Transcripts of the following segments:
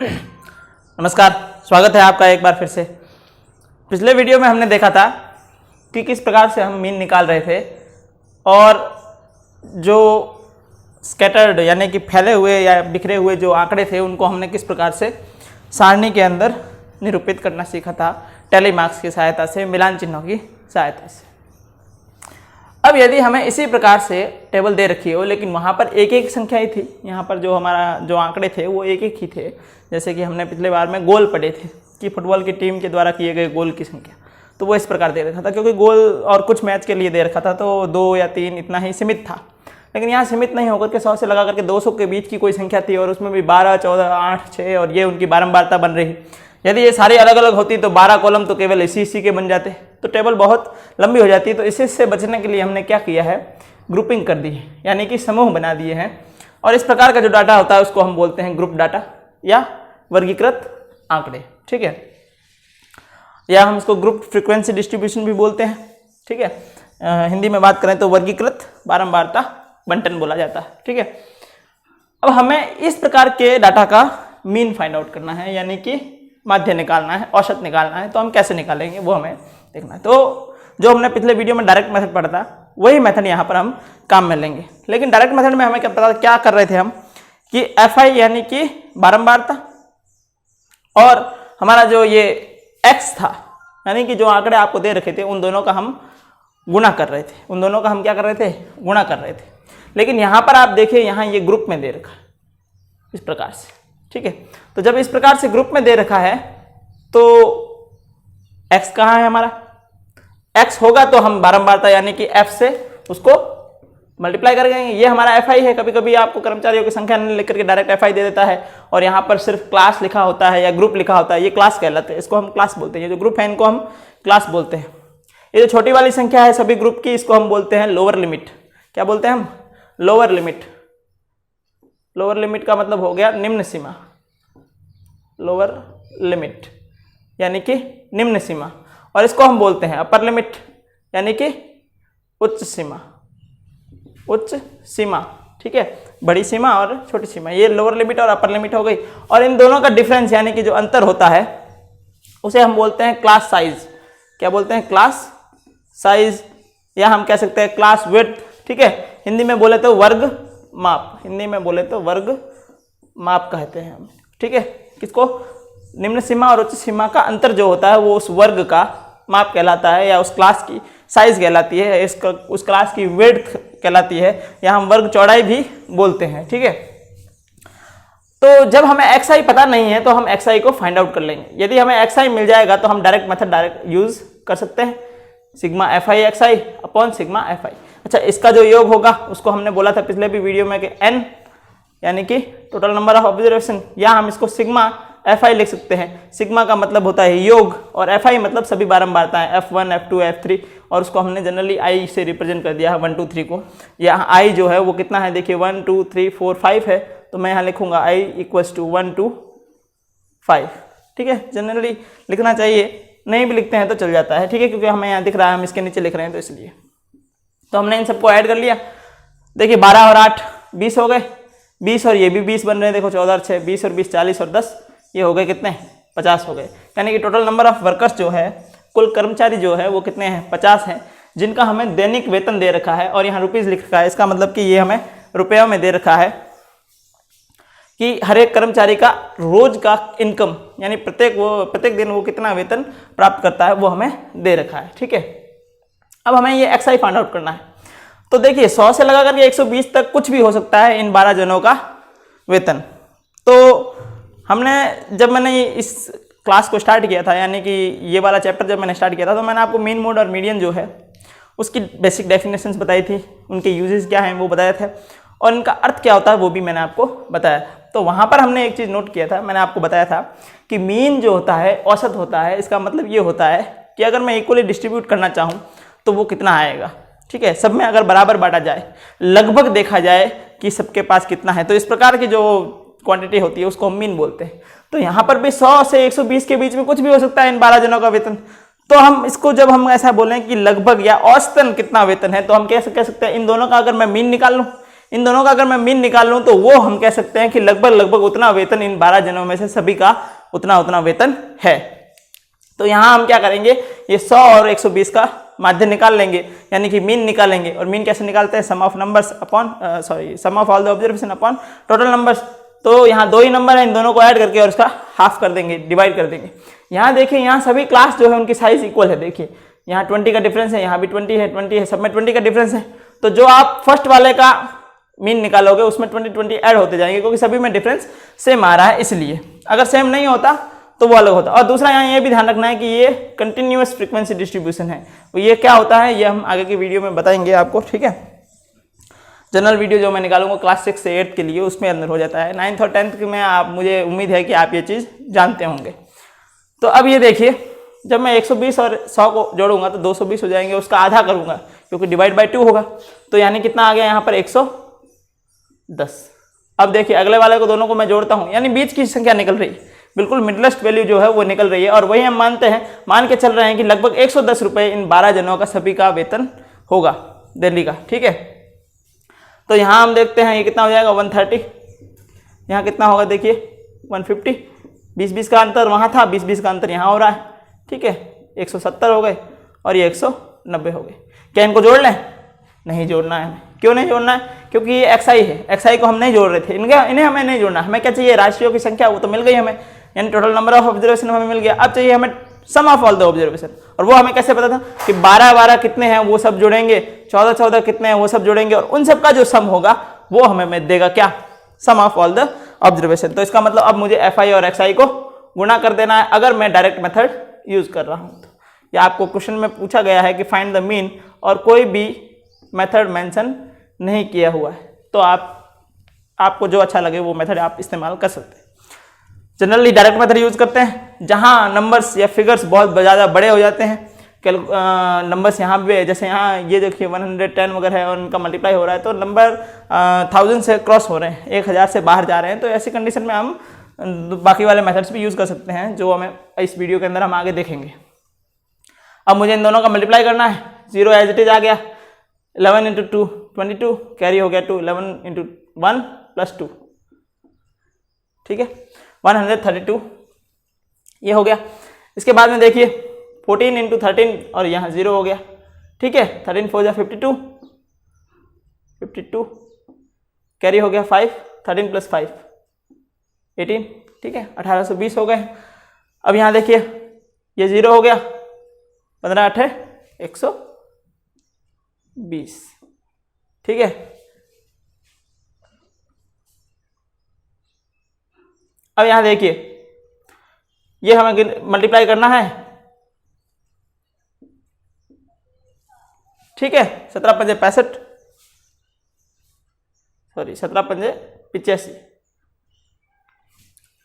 नमस्कार, स्वागत है आपका एक बार फिर से। पिछले वीडियो में हमने देखा था कि किस प्रकार से हम मीन निकाल रहे थे और जो स्कैटर्ड यानी कि फैले हुए या बिखरे हुए जो आंकड़े थे उनको हमने किस प्रकार से सारणी के अंदर निरूपित करना सीखा था टैली मार्क्स की सहायता से, मिलान चिन्हों की सहायता से। अब यदि हमें इसी प्रकार से टेबल दे रखी हो लेकिन वहाँ पर एक एक संख्या ही थी, यहाँ पर जो हमारा जो आंकड़े थे वो एक एक ही थे, जैसे कि हमने पिछले बार में गोल पढ़े थे कि फुटबॉल की टीम के द्वारा किए गए गोल की संख्या, तो वो इस प्रकार दे रखा था क्योंकि गोल और कुछ मैच के लिए दे रखा था तो 2 या 3 इतना ही सीमित था। लेकिन यहाँ सीमित नहीं होकर के 100 से लगा करके 200 के बीच की कोई संख्या थी और उसमें भी 12, 14, 8, 6 और ये उनकी बारंबारता बन रही। यदि ये सारी अलग अलग होती तो 12 कॉलम तो केवल इसी के बन जाते, तो टेबल बहुत लंबी हो जाती। तो इससे बचने के लिए हमने क्या किया है, ग्रुपिंग कर दी है, यानी कि समूह बना दिए हैं। और इस प्रकार का जो डाटा होता है उसको हम बोलते हैं ग्रुप डाटा या वर्गीकृत आंकड़े, ठीक है, या हम इसको ग्रुप फ्रीक्वेंसी डिस्ट्रीब्यूशन भी बोलते हैं, ठीक है। हिंदी में बात करें तो वर्गीकृत बारंबारता बंटन बोला जाता है, ठीक है। अब हमें इस प्रकार के डाटा का मीन फाइंड आउट करना है, यानी कि माध्य निकालना है, औसत निकालना है। तो हम कैसे निकालेंगे वो हमें देखना है। तो जो हमने पिछले वीडियो में डायरेक्ट मेथड पढ़ा था वही मेथड यहाँ पर हम काम में लेंगे। लेकिन डायरेक्ट मेथड में हमें क्या कर रहे थे हम कि FI यानी कि बारंबारता और हमारा जो ये X था यानी कि जो आंकड़े आपको दे रखे थे उन दोनों का हम गुणा कर रहे थे, उन दोनों का हम क्या कर रहे थे, गुणा कर रहे थे। लेकिन यहाँ पर आप देखिए यहाँ ये ग्रुप में दे रखा है इस प्रकार से, ठीक है। तो जब इस प्रकार से ग्रुप में दे रखा है तो X कहाँ है हमारा, X होगा तो हम बारंबारता यानी कि F से उसको मल्टीप्लाई कर देंगे। ये हमारा FI है। कभी कभी आपको कर्मचारियों की संख्या नहीं लिख करके डायरेक्ट FI दे देता है और यहाँ पर सिर्फ क्लास लिखा होता है या ग्रुप लिखा होता है, ये क्लास कहलाते हैं, इसको हम क्लास बोलते हैं। ये जो ग्रुप है इनको हम क्लास बोलते हैं। ये जो छोटी वाली संख्या है सभी ग्रुप की, इसको हम बोलते हैं लोअर लिमिट। क्या बोलते हैं हम, लोअर लिमिट। लोअर लिमिट का मतलब हो गया निम्न सीमा, लोअर लिमिट यानी कि निम्न सीमा। और इसको हम बोलते हैं अपर लिमिट यानी कि उच्च सीमा, उच्च सीमा, ठीक है। बड़ी सीमा और छोटी सीमा, ये लोअर लिमिट और अपर लिमिट हो गई। और इन दोनों का डिफरेंस यानी कि जो अंतर होता है उसे हम बोलते हैं क्लास साइज। क्या बोलते हैं, क्लास साइज, या हम कह सकते हैं क्लास विड्थ, ठीक है। हिंदी में बोले तो वर्ग माप, हिंदी में बोले तो वर्ग माप कहते हैं हम, ठीक है। किसको, निम्न सीमा और उच्च सीमा का अंतर जो होता है वो उस वर्ग का माप कहलाता है या उस क्लास की साइज कहलाती है, इसका उस क्लास की विड्थ कहलाती है, या हम वर्ग चौड़ाई भी बोलते हैं, ठीक है। तो जब हमें XI पता नहीं है तो हम XI को फाइंड आउट कर लेंगे। यदि हमें XI मिल जाएगा तो हम डायरेक्ट मेथड डायरेक्ट यूज कर सकते हैं, sigma FI XI upon sigma FI। अच्छा, इसका जो योग होगा उसको हमने बोला था पिछले भी वीडियो में कि N यानी कि टोटल नंबर ऑफ ऑब्जर्वेशन, या हम इसको सिग्मा FI लिख सकते हैं। सिग्मा का मतलब होता है योग और FI मतलब सभी बारंबारताएं, F1, F2, F3, और उसको हमने जनरली I से रिप्रेजेंट कर दिया है 1, 2, 3 को। यहाँ I जो है वो कितना है, देखिए 1, 2, 3, 4, 5 है, तो मैं यहाँ लिखूंगा I इक्वल्स टू 1, 2, 5, ठीक है। जनरली लिखना चाहिए, नहीं भी लिखते हैं तो चल जाता है, ठीक है, क्योंकि हमें यहाँ दिख रहा है हम इसके नीचे लिख रहे हैं तो इसलिए। तो हमने इन सबको ऐड कर लिया। देखिए 12 और 8 20 हो गए, 20 और ये भी 20 बन रहे हैं। देखो 14 और 6 20 और 20 40 और 10 ये हो गए कितने, 50 हो गए। यानी कि टोटल नंबर ऑफ वर्कर्स जो है, कुल कर्मचारी जो है वो कितने हैं, 50 हैं, जिनका हमें दैनिक वेतन दे रखा है। और यहाँ रुपीज लिख रखा है, इसका मतलब कि ये हमें रुपयों में दे रखा है कि हर एक कर्मचारी का रोज का इनकम यानी प्रत्येक दिन वो कितना वेतन प्राप्त करता है वो हमें दे रखा है, ठीक है। अब हमें ये XI फाइंड आउट करना है। तो देखिए 100 से लगा करके 120 तक कुछ भी हो सकता है इन 12 जनों का वेतन। तो जब मैंने इस क्लास को स्टार्ट किया था, यानी कि ये वाला चैप्टर जब मैंने स्टार्ट किया था, तो मैंने आपको मीन, मोड और मीडियन जो है उसकी बेसिक डेफिनेशंस बताई थी, उनके यूजेस क्या हैं वो बताया था, और इनका अर्थ क्या होता है वो भी मैंने आपको बताया। तो वहाँ पर हमने एक चीज़ नोट किया था, मैंने आपको बताया था कि मीन जो होता है औसत होता है। इसका मतलब ये होता है कि अगर मैं इक्वली डिस्ट्रीब्यूट करना चाहूँ तो वो कितना आएगा, ठीक है। सब में अगर बराबर बांटा जाए, लगभग देखा जाए कि सबके पास कितना है, तो इस प्रकार की जो क्वांटिटी होती है उसको हम मीन बोलते हैं। तो यहाँ पर भी 100 से 120 के बीच में कुछ भी हो सकता है इन 12 जनों का वेतन। तो हम इसको जब हम ऐसा बोलें कि लगभग या औसतन कितना वेतन है, तो हम कैसे कह सकते हैं इन दोनों का अगर मैं मीन निकाल लूँ, इन दोनों का अगर मैं मीन निकाल लूँ तो वो हम कह सकते हैं कि लगभग उतना वेतन इन 12 जनों में से सभी का उतना वेतन है। तो यहाँ हम क्या करेंगे, ये 100 और 120 का माध्य निकाल लेंगे, यानी कि मीन निकालेंगे। और मीन कैसे निकालते हैं, sum of numbers upon sum of all the observation upon total numbers. तो यहाँ 2 ही नंबर है, इन दोनों को ऐड करके और उसका हाफ कर देंगे, डिवाइड कर देंगे। यहाँ देखिए, यहाँ सभी क्लास जो है उनकी साइज इक्वल है। देखिए यहाँ 20 का डिफरेंस है, यहाँ भी 20 है, सब में 20 का डिफरेंस है। तो जो आप फर्स्ट वाले का मीन निकालोगे उसमें 20 ऐड होते जाएंगे, क्योंकि सभी में डिफरेंस सेम आ रहा है इसलिए। अगर सेम नहीं होता तो वो अलग होता। और दूसरा यहाँ ये भी ध्यान रखना है कि ये कंटिन्यूअस फ्रीक्वेंसी डिस्ट्रीब्यूशन है। तो ये क्या होता है ये हम आगे की वीडियो में बताएंगे आपको, ठीक है। जनरल वीडियो जो मैं निकालूंगा क्लास 6 से 8 के लिए उसमें अंदर हो जाता है। 9th और 10th में आप, मुझे उम्मीद है कि आप ये चीज़ जानते होंगे। तो अब ये देखिए, जब मैं 120 और 100 को जोड़ूंगा तो 220 हो जाएंगे, उसका आधा करूंगा क्योंकि डिवाइड बाय 2 होगा। तो यानी कितना आ गया यहाँ पर 110। अब देखिए अगले वाले को, दोनों को मैं जोड़ता हूँ, यानी बीच की संख्या निकल रही है, बिल्कुल मिडलेस्ट वैल्यू जो है वो निकल रही है। और वही हम मान के चल रहे हैं कि लगभग 110 रुपये इन 12 जनों का सभी का वेतन होगा दिल्ली का, ठीक है। तो यहाँ हम देखते हैं ये कितना हो जाएगा 130, यहाँ कितना होगा देखिए 150, 20-20 का अंतर वहाँ था, 20-20 का अंतर यहाँ हो रहा है, ठीक है। 170 हो गए और ये 190 हो गए। क्या इनको जोड़ लें? नहीं जोड़ना है हमें। क्यों नहीं जोड़ना है? क्योंकि ये एक्सआई है, एक्सआई को हम नहीं जोड़ रहे थे, इन्हें हमें नहीं जोड़ना। हमें क्या चाहिए, राशियों की संख्या, वो तो मिल गई हमें, यानी टोटल नंबर ऑफ ऑब्जर्वेशन हमें मिल गया। अब चाहिए हमें सम ऑफ ऑल द ऑब्जर्वेशन, और वो हमें कैसे पता था कि 12 कितने हैं वो सब जोड़ेंगे, 14 कितने हैं वो सब जोड़ेंगे, और उन सब का जो सम होगा वो हमें देगा क्या, सम ऑफ ऑल द ऑब्जर्वेशन। तो इसका मतलब अब मुझे एफआई और एक्सआई को गुणा कर देना है अगर मैं डायरेक्ट मेथड यूज कर रहा हूँ तो। या आपको क्वेश्चन में पूछा गया है कि फाइंड द मीन और कोई भी मेथड मेंशन नहीं किया हुआ है, तो आपको जो अच्छा लगे वो मेथड आप इस्तेमाल कर सकते हैं। जनरली डायरेक्ट मेथड यूज करते हैं जहां नंबर्स या फिगर्स बहुत ज़्यादा बड़े हो जाते हैं। नंबर्स यहाँ पे, जैसे यहाँ ये देखिए 110 वगैरह है और उनका मल्टीप्लाई हो रहा है, तो नंबर 1000 से क्रॉस हो रहे हैं, 1000 से बाहर जा रहे हैं। तो ऐसी कंडीशन में हम बाकी वाले मेथड्स भी यूज कर सकते हैं, जो हमें इस वीडियो के अंदर हम आगे देखेंगे। अब मुझे इन दोनों का मल्टीप्लाई करना है। 0 एज इट इज आ गया, 11 इंटू 2 22, कैरी हो गया 2, 11 इंटू 1 प्लस 2, ठीक है 132 ये हो गया। इसके बाद में देखिए 14 इंटू 13 और यहाँ 0 हो गया, ठीक है 13 4 जा 52, कैरी हो गया 5, 13 प्लस 5 18, ठीक है 1820 हो गए। अब यहाँ देखिए ये 0 हो गया, 15 8 120, ठीक है। अब यहां देखिए ये हमें मल्टीप्लाई करना है, ठीक है 17 पंजे 65, सॉरी 17 पंजे 85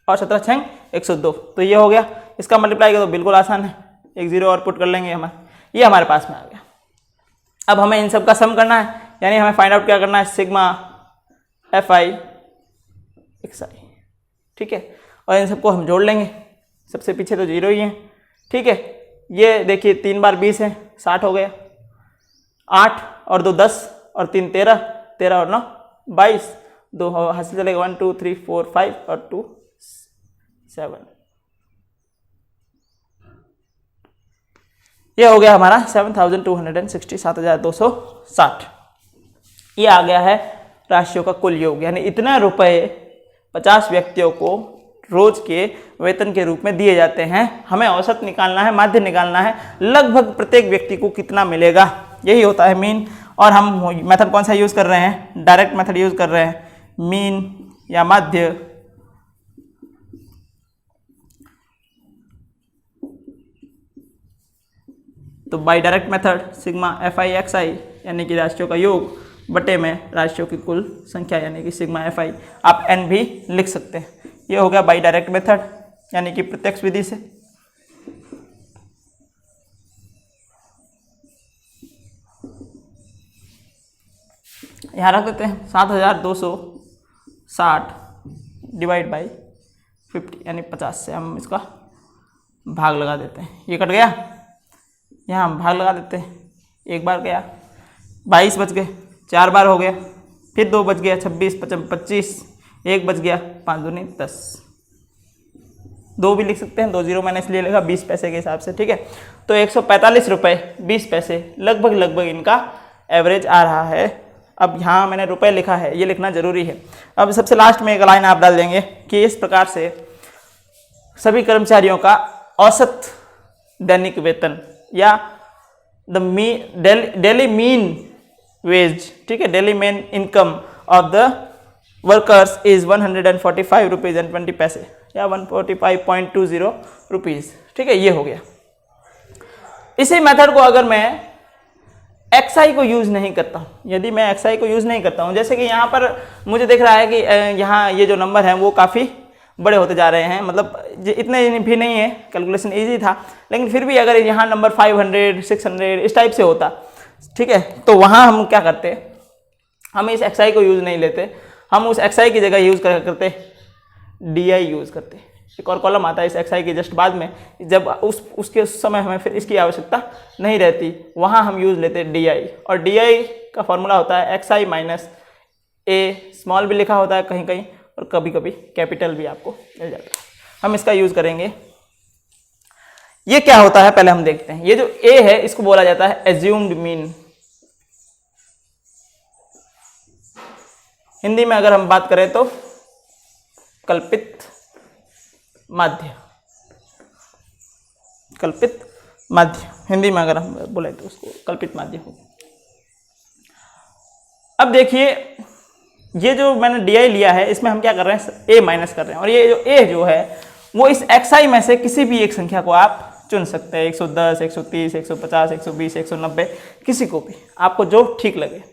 और 17 छंग 102। तो ये हो गया। इसका मल्टीप्लाई कर तो बिल्कुल आसान है, एक 0 और पुट कर लेंगे ये हमारे पास में आ गया। अब हमें इन सब का सम करना है, यानी हमें फाइंड आउट क्या करना है, सिग्मा एफ आई एक्स आई, ठीक है। और इन सबको हम जोड़ लेंगे, सबसे पीछे तो 0 ही है, ठीक है। ये देखिए 3 बार 20 है 60 हो गया, 8 और 2 10 और 3 13, 13 और 9 22, 2 हासिल चलेगा 1 2 3 4 5 और 2 7। ये हो गया हमारा 7260, 7260। ये आ गया है राशियों का कुल योग, यानी इतना रुपए 50 व्यक्तियों को रोज के वेतन के रूप में दिए जाते हैं। हमें औसत निकालना है, माध्य निकालना है, लगभग प्रत्येक व्यक्ति को कितना मिलेगा, यही होता है मीन। और हम मेथड कौन सा यूज कर रहे हैं, डायरेक्ट मेथड यूज कर रहे हैं, मीन या माध्य तो by direct method sigma F I X I यानी कि राशियों का योग बटे में राशियों की कुल संख्या यानी कि सिग्मा एफ आई, आप एन भी लिख सकते हैं। ये हो गया बाय डायरेक्ट मेथड यानी कि प्रत्यक्ष विधि से। यहाँ रख देते हैं 7260 डिवाइड बाई 50 यानी 50 से हम इसका भाग लगा देते हैं। ये कट गया, यहाँ हम भाग लगा देते हैं, एक बार गया 22 बच गए, 4 बार हो गया फिर 2 बच गया 26, 25, 1 बच गया, 5 दूनी 10, 2 भी लिख सकते हैं, 2 जीरो मैंने इसलिए लिखा 20 पैसे के हिसाब से, ठीक है। तो 145 रुपये 20 पैसे लगभग इनका एवरेज आ रहा है। अब यहाँ मैंने रुपए लिखा है, ये लिखना जरूरी है। अब सबसे लास्ट में एक लाइन आप डाल देंगे कि इस प्रकार से सभी कर्मचारियों का औसत दैनिक वेतन या द डेली मीन वेज, ठीक है, daily main income of the workers is 145 rupees and 20 पैसे या 145.20 रुपीज़, ठीक है, ये हो गया। इसी मेथड को अगर मैं एक्सआई को यूज़ नहीं करता हूँ, यदि मैं एक्सआई को यूज़ नहीं करता हूँ, जैसे कि यहाँ पर मुझे दिख रहा है कि यहाँ ये जो नंबर हैं वो काफ़ी बड़े होते जा रहे हैं, मतलब इतने भी नहीं है, कैलकुलेशन इजी था, लेकिन फिर भी अगर यहाँ नंबर 500, 600 इस टाइप से होता, ठीक है, तो वहाँ हम क्या करते, हम इस एक्सआई को यूज़ नहीं लेते, हम उस एक्सआई की जगह यूज़ करते डीआई यूज़ करते। एक और कॉलम आता है इस एक्सआई के जस्ट बाद में, जब उस समय हमें फिर इसकी आवश्यकता नहीं रहती, वहाँ हम यूज़ लेते डीआई, और डीआई का फॉर्मूला होता है एक्सआई माइनस ए, स्मॉल भी लिखा होता है कहीं कहीं और कभी कभी कैपिटल भी आपको मिल जाता है। हम इसका यूज़ करेंगे। ये क्या होता है पहले हम देखते हैं। ये जो ए है इसको बोला जाता है एज्यूम्ड मीन। हिंदी में अगर हम बात करें तो कल्पित माध्य, कल्पित माध्य, हिंदी में अगर हम बोले तो उसको कल्पित माध्य हो। अब देखिए ये जो मैंने डीआई लिया है इसमें हम क्या कर रहे हैं, ए माइनस कर रहे हैं, और ये जो ए जो है वो इस एक्सआई में से किसी भी एक संख्या को आप चुन सकते हैं, 110, 130, 150, 120, 190, किसी को भी आपको जो ठीक लगे।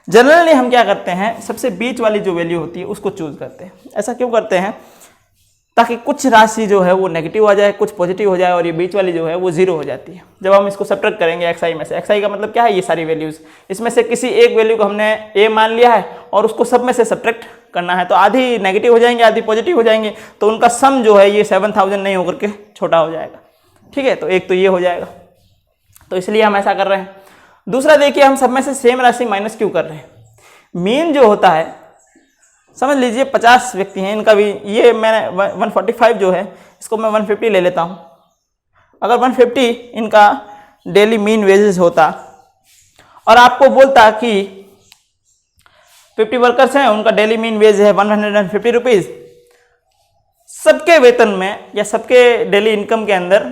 जनरली हम क्या करते हैं, सबसे बीच वाली जो वैल्यू होती है उसको चूज करते हैं। ऐसा क्यों करते हैं, ताकि कुछ राशि जो है वो नेगेटिव आ जाए, कुछ पॉजिटिव हो जाए, और ये बीच वाली जो है वो जीरो हो जाती है जब हम इसको सब्ट्रैक्ट करेंगे एक्सआई में से। एक्सआई का मतलब क्या है, ये सारी वैल्यूज, इसमें से किसी एक वैल्यू को हमने ए मान लिया है और उसको सब में से सब्ट्रैक्ट करना है, तो आधी नेगेटिव हो जाएंगे, आधी पॉजिटिव हो जाएंगे, तो उनका सम जो है ये 7000 नहीं होकर के छोटा हो जाएगा, ठीक है। तो एक तो ये हो जाएगा, तो इसलिए हम ऐसा कर रहे हैं। दूसरा देखिए, हम सब में से सेम राशि माइनस क्यों कर रहे हैं। मीन जो होता है, समझ लीजिए 50 व्यक्ति हैं, इनका भी ये मैंने 145 जो है इसको मैं 150 ले लेता हूँ। अगर 150 इनका डेली मीन वेजेस होता और आपको बोलता कि 50 वर्कर्स हैं, उनका डेली मीन वेज है 150 रुपीज़, सबके वेतन में या सबके डेली इनकम के अंदर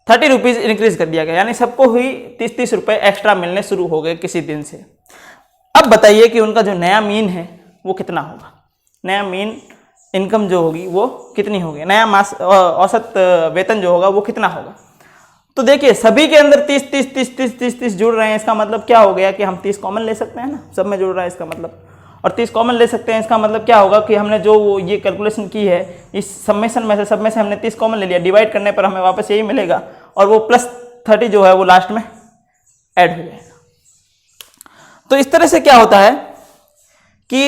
30 रुपीज़ इंक्रीज कर दिया गया, यानी सबको हुई 30 रुपये एक्स्ट्रा मिलने शुरू हो गए किसी दिन से। अब बताइए कि उनका जो नया मीन है वो कितना होगा, नया मीन इनकम जो होगी वो कितनी होगी, नया मास औसत वेतन जो होगा वो कितना होगा। तो देखिए सभी के अंदर 30 जुड़ रहे हैं, इसका मतलब क्या हो गया कि हम 30 कॉमन ले सकते हैं ना, सब में जुड़ रहा है इसका मतलब, और 30 कॉमन ले सकते हैं, इसका मतलब क्या होगा कि हमने जो ये कैलकुलेशन की है इस समेशन में से, सब में से हमने 30 कॉमन ले लिया, डिवाइड करने पर हमें वापस यही मिलेगा, और वो प्लस 30 जो है वो लास्ट में ऐड हो जाएगा। तो इस तरह से क्या होता है कि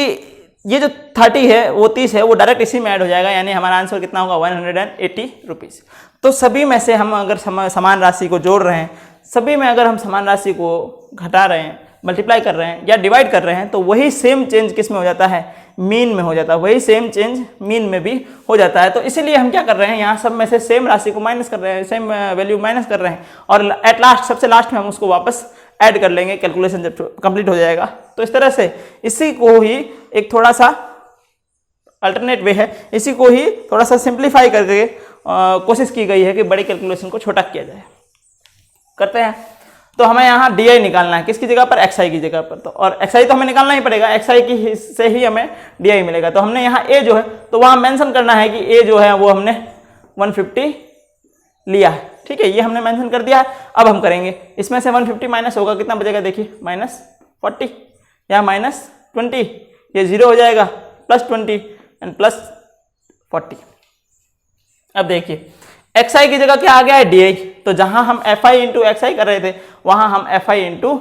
ये जो 30 है वो 30 है वो डायरेक्ट इसी में ऐड हो जाएगा, यानी हमारा आंसर कितना होगा 180 रुपीज़। तो सभी में से हम अगर समान राशि को जोड़ रहे हैं, सभी में अगर हम समान राशि को घटा रहे हैं, मल्टीप्लाई कर रहे हैं या डिवाइड कर रहे हैं, तो वही सेम चेंज किस में हो जाता है, मीन में हो जाता है, वही सेम चेंज मीन में भी हो जाता है। तो इसीलिए हम क्या कर रहे हैं, यहाँ सब में से सेम राशि को माइनस कर रहे हैं, सेम वैल्यू माइनस कर रहे हैं, और एट लास्ट सबसे लास्ट में हम उसको वापस ऐड कर लेंगे कैलकुलेशन जब कंप्लीट हो जाएगा। तो इस तरह से इसी को ही एक थोड़ा सा अल्टरनेट वे है, इसी को ही थोड़ा सा सिंप्लीफाई करके कोशिश की गई है कि बड़ी कैलकुलेशन को छोटा किया जाए। करते हैं, तो हमें यहाँ डी आई निकालना है, किसकी जगह पर, एक्स आई की जगह पर, तो और एक्स आई तो हमें निकालना ही पड़ेगा, एक्स आई की से ही हमें डी आई मिलेगा। तो हमने यहाँ ए जो है तो वहाँ मेंशन करना है कि ए जो है वो हमने 150 लिया है, ठीक है, ये हमने मेंशन कर दिया है। अब हम करेंगे, इसमें से 150 माइनस होगा, कितना बचेगा देखिए, -40, या -20, ये 0 हो जाएगा, +20 एंड +40। अब देखिए एक्स आई की जगह क्या आ गया है, डी आई, तो जहां हम F I into X I कर रहे थे वहां हम F I into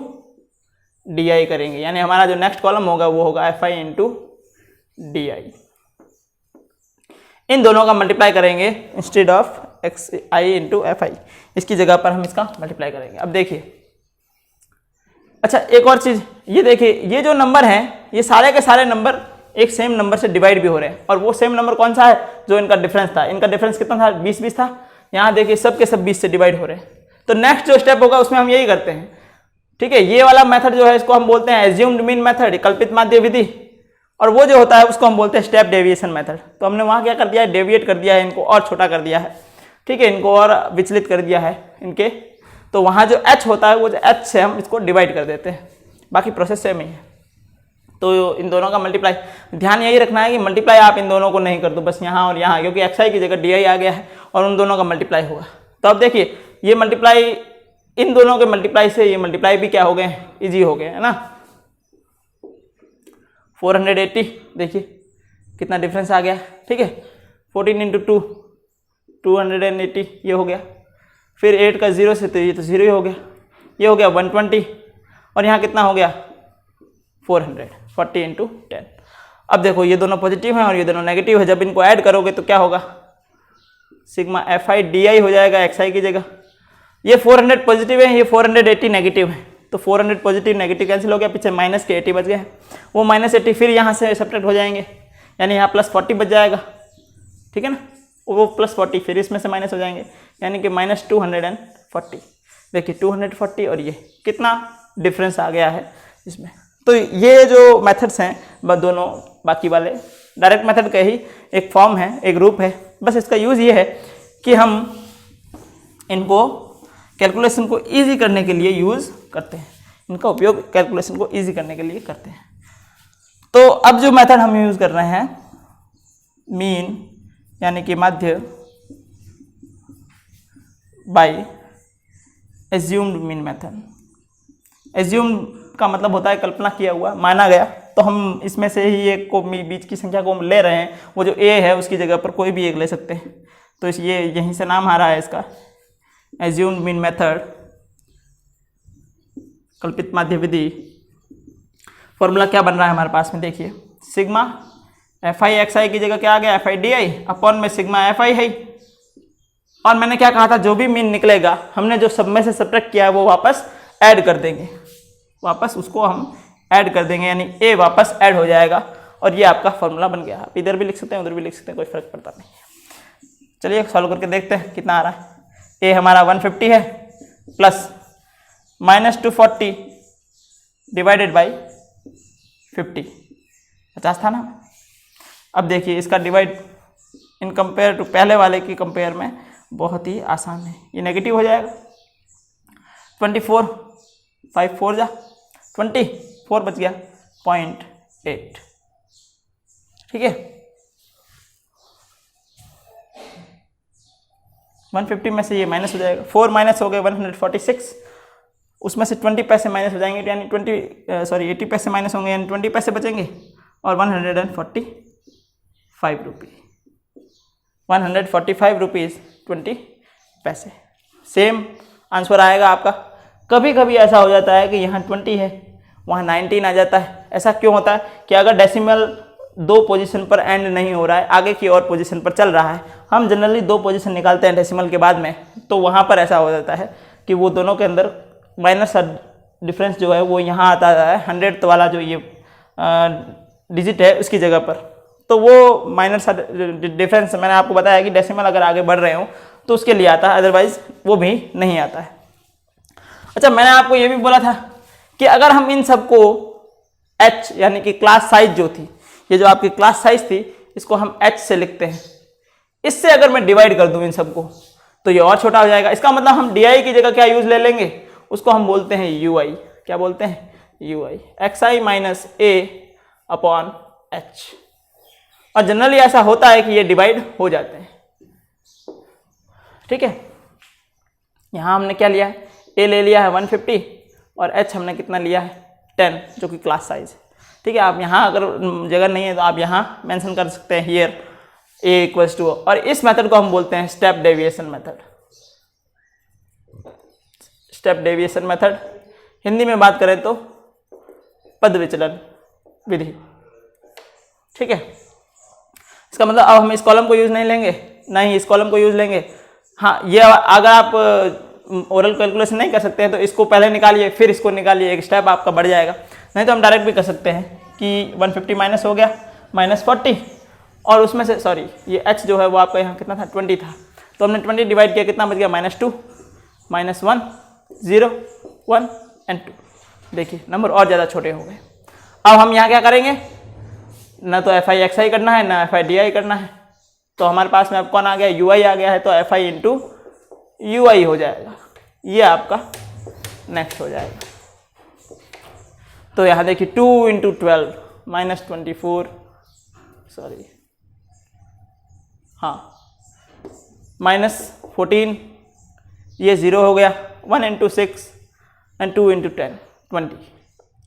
D I करेंगे, यानी हमारा जो नेक्स्ट कॉलम होगा वो होगा F I into D I. इन दोनों का मल्टीप्लाई करेंगे instead of X I into F I, इसकी जगह पर हम इसका मल्टीप्लाई करेंगे। अब देखिए अच्छा एक और चीज़, ये देखिए ये जो नंबर हैं ये सारे के सारे नंबर एक सेम नंबर से डिवाइड भी हो रहे हैं, और वो सेम नंबर कौन सा है जो इनका डिफरेंस था, इनका डिफरेंस कितना था 20-20 था, यहाँ देखिए सब के सब 20 से डिवाइड हो रहे हैं। तो नेक्स्ट जो स्टेप होगा उसमें हम यही करते हैं, ठीक है। ये वाला मेथड जो है इसको हम बोलते हैं एज्यूम्ड मीन मेथड, कल्पित माध्य विधि, और वो जो होता है उसको हम बोलते हैं स्टेप डेविएशन मेथड। तो हमने वहाँ क्या कर दिया है, डेविएट कर दिया है, इनको और छोटा कर दिया है, ठीक है, इनको और विचलित कर दिया है इनके। तो वहाँ जो h होता है वो जो h से हम इसको डिवाइड कर देते हैं, बाकी प्रोसेस सेम ही है। तो इन दोनों का मल्टीप्लाई, ध्यान यही रखना है कि मल्टीप्लाई आप इन दोनों को नहीं कर दो बस यहाँ और यहाँ, क्योंकि xi की जगह di आ गया है और उन दोनों का मल्टीप्लाई होगा। तो अब देखिए ये मल्टीप्लाई, इन दोनों के मल्टीप्लाई से ये मल्टीप्लाई भी क्या हो गए, ईजी हो गए, है ना। 480, देखिए कितना डिफरेंस आ गया, ठीक है। 14 × 2 280 ये हो गया, फिर 8 का 0 से तो ये तो 0 ही हो गया, ये हो गया 120, और यहाँ कितना हो गया 400, 40 × 10। अब देखो ये दोनों पॉजिटिव हैं और ये दोनों नेगेटिव है, जब इनको ऐड करोगे तो क्या होगा, सिग्मा fi di हो जाएगा xi की जगह। ये 400 पॉजिटिव है, ये 480 नेगेटिव है, तो 400 पॉजिटिव नेगेटिव कैंसिल हो गया, पीछे माइनस के 80 बच गए, वो -80 फिर यहाँ से सब्ट्रैक्ट हो जाएंगे, यानी यहाँ +40 बच जाएगा, ठीक है ना, वो +40 फिर इसमें से माइनस हो जाएंगे, यानी कि -240। देखिए 240 और ये कितना डिफरेंस आ गया है इसमें। तो ये जो मेथड्स हैं दोनों बाकी वाले डायरेक्ट मेथड का ही एक फॉर्म है, एक रूप है, बस इसका यूज़ ये है कि हम इनको कैलकुलेशन को ईजी करने के लिए यूज़ करते हैं, इनका उपयोग कैलकुलेशन को ईजी करने के लिए करते हैं। तो अब जो मेथड हम यूज़ कर रहे हैं मीन यानी कि माध्य by assumed mean method. Assumed का मतलब होता है कल्पना किया हुआ, माना गया, तो हम इसमें से ही एक को बीच की संख्या को हम ले रहे हैं, वो जो a है उसकी जगह पर कोई भी एक ले सकते हैं, तो इस ये यहीं से नाम आ रहा है इसका एज्यूम्ड मीन मेथड, कल्पित माध्य विधि। फॉर्मूला क्या बन रहा है हमारे पास में, देखिए सिग्मा fi xi की जगह क्या आ गया fi di अपॉन में सिग्मा fi है, और मैंने क्या कहा था जो भी मीन निकलेगा हमने जो सब में से सब्ट्रैक्ट किया है वो वापस ऐड कर देंगे, वापस उसको हम ऐड कर देंगे, यानी a वापस ऐड हो जाएगा, और ये आपका फॉर्मूला बन गया। आप इधर भी लिख सकते हैं उधर भी लिख सकते हैं, कोई फर्क पड़ता नहीं है। चलिए सॉल्व करके देखते हैं कितना आ रहा है। a हमारा 150 है प्लस -240 डिवाइडेड बाई 50, 50 था ना। अब देखिए इसका डिवाइड इन कंपेयर टू पहले वाले की कंपेयर में बहुत ही आसान है, ये नेगेटिव हो जाएगा। 24 5 4 जा 24 बच गया 0.8, ठीक है। 150 में से ये माइनस हो जाएगा, 4 माइनस हो गए 146, उसमें से 20 पैसे माइनस हो जाएंगे, यानी 80 पैसे माइनस होंगे, यानी 20 पैसे बचेंगे, और 145 रुपये, 145 रुपीज़ 20 पैसे। सेम आंसर आएगा आपका। कभी कभी ऐसा हो जाता है कि यहाँ 20 है वहाँ 19 आ जाता है। ऐसा क्यों होता है कि अगर डेसिमल 2 पोजीशन पर एंड नहीं हो रहा है, आगे की और पोजीशन पर चल रहा है, हम जनरली 2 पोजीशन निकालते हैं डेसिमल के बाद में, तो वहाँ पर ऐसा हो जाता है कि वो दोनों के अंदर माइनस डिफरेंस जो है वो यहाँ आता है 100th वाला जो ये डिजिट है उसकी जगह पर, तो वो माइनस डिफरेंस मैंने आपको बताया कि डेसिमल अगर आगे बढ़ रहे हो तो उसके लिए आता है, अदरवाइज वो भी नहीं आता है। अच्छा मैंने आपको ये भी बोला था कि अगर हम इन सबको h यानी कि क्लास साइज जो थी, ये जो आपकी क्लास साइज थी इसको हम h से लिखते हैं, इससे अगर मैं डिवाइड कर दूं इन सबको तो ये और छोटा हो जाएगा। इसका मतलब हम di की जगह क्या यूज ले लेंगे, उसको हम बोलते हैं ui। क्या बोलते हैं, ui, xi minus a upon h। और जनरली ऐसा होता है कि ये डिवाइड हो जाते हैं, ठीक है। यहां हमने क्या लिया है, a ले लिया है 150 और h हमने कितना लिया है 10, जो कि क्लास साइज है, ठीक है। आप यहाँ अगर जगह नहीं है तो आप यहाँ मेंशन कर सकते हैं हियर a इक्वल्स टू, और इस मेथड को हम बोलते हैं step deviation method. Step deviation method Hindi में बात करें तो पद विचलन विधि, ठीक है। इसका मतलब अब हम इस कॉलम को यूज नहीं लेंगे, ना ही इस कॉलम को यूज लेंगे। हाँ, ये अगर आप ओरल कैलकुलेशन नहीं कर सकते हैं तो इसको पहले निकालिए फिर इसको निकालिए, एक स्टेप आपका बढ़ जाएगा। नहीं तो हम डायरेक्ट भी कर सकते हैं कि 150 माइनस हो गया -40 और उसमें से सॉरी ये h जो है वो आपका यहाँ कितना था 20 था, तो हमने 20 डिवाइड किया, कितना बच गया -2 -1 0 1 एंड 2। देखिए नंबर और ज़्यादा छोटे हो गए। अब हम यहाँ क्या करेंगे, ना तो FI XI करना है ना FI DI करना है, तो हमारे पास में अब कौन आ गया, UI आ गया है, तो FI इंटू UI हो जाएगा, ये आपका नेक्स्ट हो जाएगा। तो यहाँ देखिए 2 इंटू 12 -24 सॉरी हाँ -14 ये 0 हो गया, 1 इंटू 6 एंड 2 इंटू 10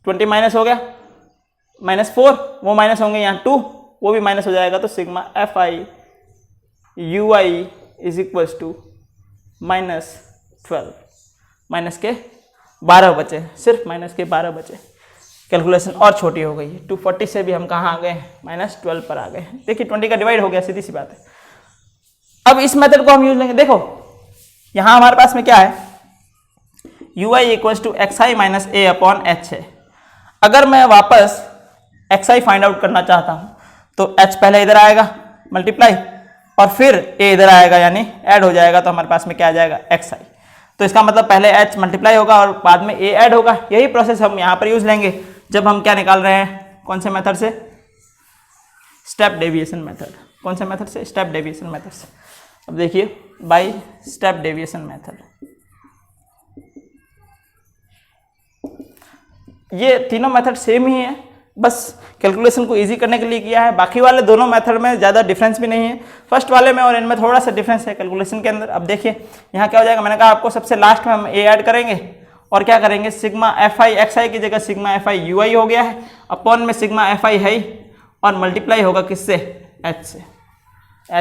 20 माइनस हो गया, -4 वो माइनस होंगे, यहाँ 2 वो भी माइनस हो जाएगा, तो sigma FI UI is equals to -12 minus के 12 बचे, सिर्फ माइनस के 12 बचे। कैलकुलेशन और छोटी हो गई है, 240 से भी हम कहाँ आ गए हैं, -12 पर आ गए हैं। देखिए 20 का डिवाइड हो गया, सीधी सी बात है। अब इस मेथड को हम यूज लेंगे। देखो यहाँ हमारे पास में क्या है, UI equals to XI minus A upon H है। अगर मैं वापस XI फाइंड आउट करना चाहता हूँ तो H पहले इधर आएगा मल्टीप्लाई और फिर A इधर आएगा यानी ऐड हो जाएगा, तो हमारे पास में क्या आ जाएगा XI। तो इसका मतलब पहले H मल्टीप्लाई होगा और बाद में A ऐड होगा। यही प्रोसेस हम यहाँ पर यूज लेंगे जब हम क्या निकाल रहे हैं, कौन से मेथड से, स्टेप डेविएशन मेथड। कौन से मेथड से, स्टेप डेविएशन मेथड से। अब देखिए बाय स्टेप डेविएशन मेथड, ये तीनों मेथड सेम ही है, बस कैलकुलेशन को इजी करने के लिए किया है। बाकी वाले दोनों मेथड में ज़्यादा डिफरेंस भी नहीं है, फर्स्ट वाले में और इनमें थोड़ा सा डिफरेंस है कैलकुलेशन के अंदर। अब देखिए यहाँ क्या हो जाएगा, मैंने कहा आपको सबसे लास्ट में हम A ऐड करेंगे और क्या करेंगे, सिग्मा FI XI की जगह सिग्मा FI UI हो गया है, अपॉन में सिग्मा FI है और मल्टीप्लाई होगा किससे, H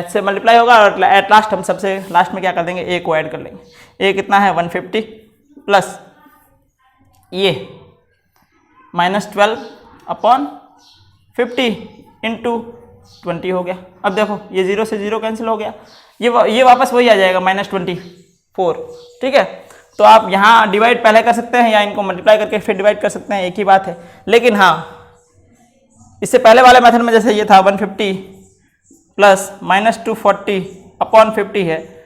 से मल्टीप्लाई होगा और एट लास्ट हम सबसे लास्ट में क्या कर देंगे, A को ऐड कर लेंगे। A कितना है 150 प्लस ये -12 अपॉन 50 इंटू 20 हो गया। अब देखो ये 0 से 0 कैंसिल हो गया, ये वापस वही आ जाएगा -24। ठीक है, तो आप यहाँ डिवाइड पहले कर सकते हैं या इनको मल्टीप्लाई करके फिर डिवाइड कर सकते हैं, एक ही बात है। लेकिन हाँ इससे पहले वाले मेथड में जैसे ये था 150 प्लस -240 अपॉन 50 है,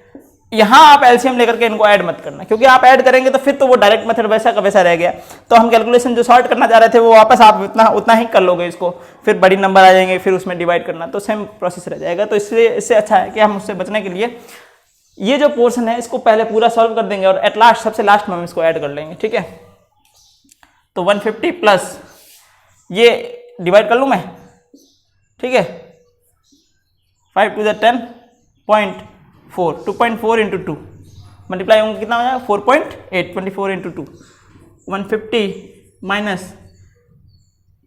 यहाँ आप एलसीएम लेकर के इनको ऐड मत करना, क्योंकि आप ऐड करेंगे तो फिर तो वो डायरेक्ट मेथड वैसा का वैसा रह गया। तो हम कैलकुलेशन जो सॉर्ट करना चाह रहे थे वो वापस आप उतना ही कर लोगे, इसको फिर बड़ी नंबर आ जाएंगे, फिर उसमें डिवाइड करना, तो सेम प्रोसेस रह जाएगा। तो इससे अच्छा है कि हम उससे बचने के लिए ये जो पोर्शन है इसको पहले पूरा सॉल्व कर देंगे और एट लास्ट सबसे लास्ट में हम इसको ऐड कर लेंगे। ठीक है, तो 150 प्लस ये डिवाइड कर लूँ मैं, ठीक है, 5 to the 10 0.4 2.4 इंटू 2 मल्टीप्लाई होंगे कितना हो जाएगा 4.8 24 इंटू 2 150 माइनस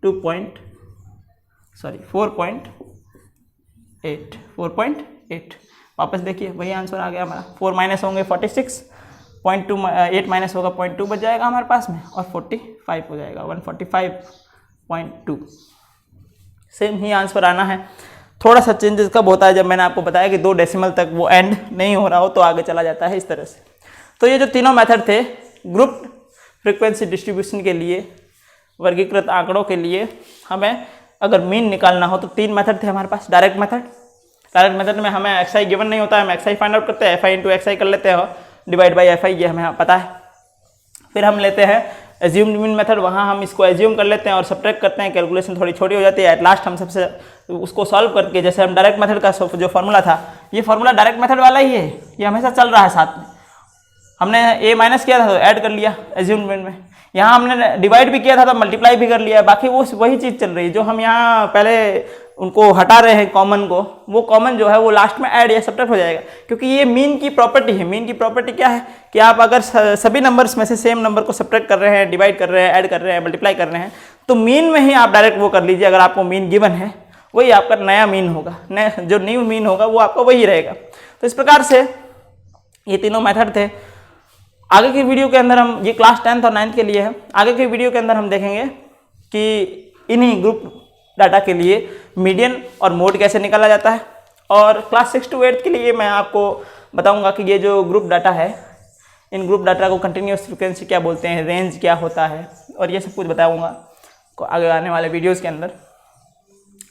4.8 वापस देखिए वही आंसर आ गया हमारा। 4 माइनस होंगे 46.2 8 माइनस होगा 0.2 बच जाएगा हमारे पास में और 45 हो जाएगा 145.2। सेम ही आंसर आना है। थोड़ा सा चेंजेस कब होता है, जब मैंने आपको बताया कि 2 डेसिमल तक वो एंड नहीं हो रहा हो तो आगे चला जाता है इस तरह से। तो ये जो तीनों मेथड थे ग्रुप फ्रीक्वेंसी डिस्ट्रीब्यूशन के लिए, वर्गीकृत आंकड़ों के लिए, हमें अगर मीन निकालना हो तो 3 मेथड थे हमारे पास। डायरेक्ट मेथड में हमें XI गिवन नहीं होता है, हम XI फाइंड आउट करते हैं, FI इंटू XI कर लेते हैं, डिवाइड बाई FI ये हमें पता है। फिर हम लेते हैं एज्यूम्ड मीन मेथड, वहाँ हम इसको एज्यूम कर लेते हैं और सब्ट्रैक्ट करते हैं, कैलकुलेशन थोड़ी छोटी हो जाती है। एट लास्ट हम सबसे उसको सॉल्व करके, जैसे हम डायरेक्ट मेथड का जो फार्मूला था, ये फार्मूला डायरेक्ट मेथड वाला ही है, ये हमेशा चल रहा है साथ में। हमने A माइनस किया था तो ऐड कर लिया एज्यूम्ड मीन में, यहाँ हमने डिवाइड भी किया था तो मल्टीप्लाई भी कर लिया, बाकी वो वही चीज़ चल रही है। जो हम यहाँ पहले उनको हटा रहे हैं कॉमन को, वो कॉमन जो है वो लास्ट में ऐड या सब्ट्रैक्ट हो जाएगा, क्योंकि ये मीन की प्रॉपर्टी है। मीन की प्रॉपर्टी क्या है कि आप अगर सभी नंबर्स में से सेम नंबर को सब्ट्रैक्ट कर रहे हैं, डिवाइड कर रहे हैं, ऐड कर रहे हैं, मल्टीप्लाई कर रहे हैं, तो मीन में ही आप डायरेक्ट वो कर लीजिए। अगर आपको मीन गिवन है वही आपका नया मीन होगा, जो न्यू मीन होगा वो आपका वही रहेगा। तो इस प्रकार से ये तीनों मेथड थे। आगे की वीडियो के अंदर हम, ये क्लास 10th और 9th के लिए है, आगे की वीडियो के अंदर हम देखेंगे कि इन्हीं ग्रुप डाटा के लिए मीडियन और मोड कैसे निकाला जाता है। और क्लास 6 to 8 के लिए मैं आपको बताऊंगा कि ये जो ग्रुप डाटा है इन ग्रुप डाटा को कंटिन्यूस फ्रिक्वेंसी क्या बोलते हैं, रेंज क्या होता है, और ये सब कुछ बताऊँगा आगे आने वाले वीडियोज़ के अंदर।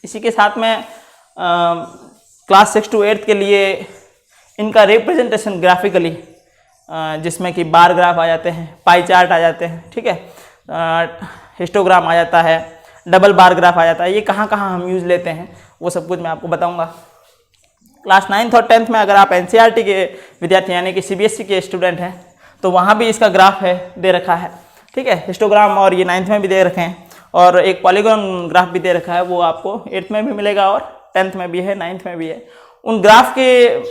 इसी के साथ में क्लास 6 to 8 के लिए इनका रिप्रेजेंटेशन ग्राफिकली, जिसमें कि बार ग्राफ आ जाते हैं, पाई चार्ट आ जाते हैं, ठीक है, हिस्टोग्राम आ जाता है, डबल बार ग्राफ आ जाता है, ये कहाँ कहाँ हम यूज़ लेते हैं वो सब कुछ मैं आपको बताऊंगा। क्लास 9th और 10th में अगर आप NCERT के विद्यार्थी यानी कि CBSE के स्टूडेंट हैं तो वहाँ भी इसका ग्राफ है, दे रखा है, ठीक है, हिस्टोग्राम, और ये 9th में भी दे रखे हैं, और एक पॉलीगॉन ग्राफ भी दे रखा है, वो आपको 8th में भी मिलेगा और 10th में भी है, 9th में भी है। उन ग्राफ के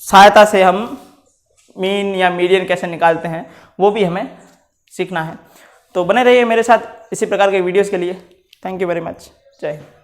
सहायता से हम मीन या मीडियन कैसे निकालते हैं वो भी हमें सीखना है। तो बने रहिए मेरे साथ इसी प्रकार के वीडियोस के लिए। Thank you very much. जय हिंद।